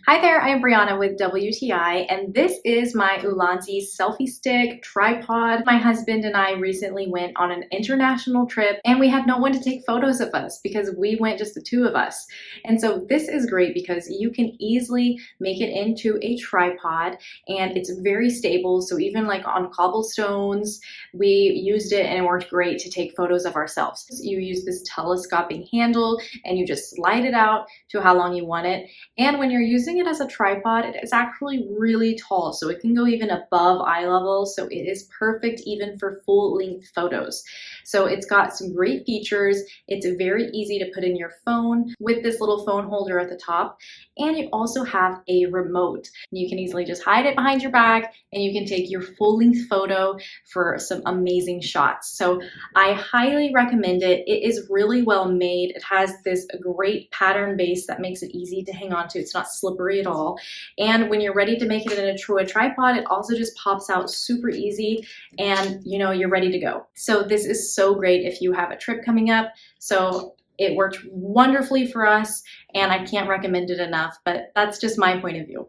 Hi there, I'm Brianna with WTI, and this is my ULANZI selfie stick tripod. My husband and I recently went on an international trip, and we had no one to take photos of us because we went just the two of us. And so this is great because you can easily make it into a tripod, and it's very stable. So even like on cobblestones, we used it and it worked great to take photos of ourselves. You use this telescopic handle, and you just slide it out to how long you want it. And when you're using it as a tripod, it is actually really tall, so it can go even above eye level, so it is perfect even for full-length photos. So it's got some great features. It's very easy to put in your phone with this little phone holder at the top, and you also have a remote. You can easily just hide it behind your bag, and you can take your full-length photo for some amazing shots. So I highly recommend it. It is really well made. It has this great pattern base that makes it easy to hang on to. It's not slippery at all. And when you're ready to make it into a tripod, it also just pops out super easy, and you're ready to go. So this is so great if you have a trip coming up. So it worked wonderfully for us, and I can't recommend it enough, but that's just my point of view.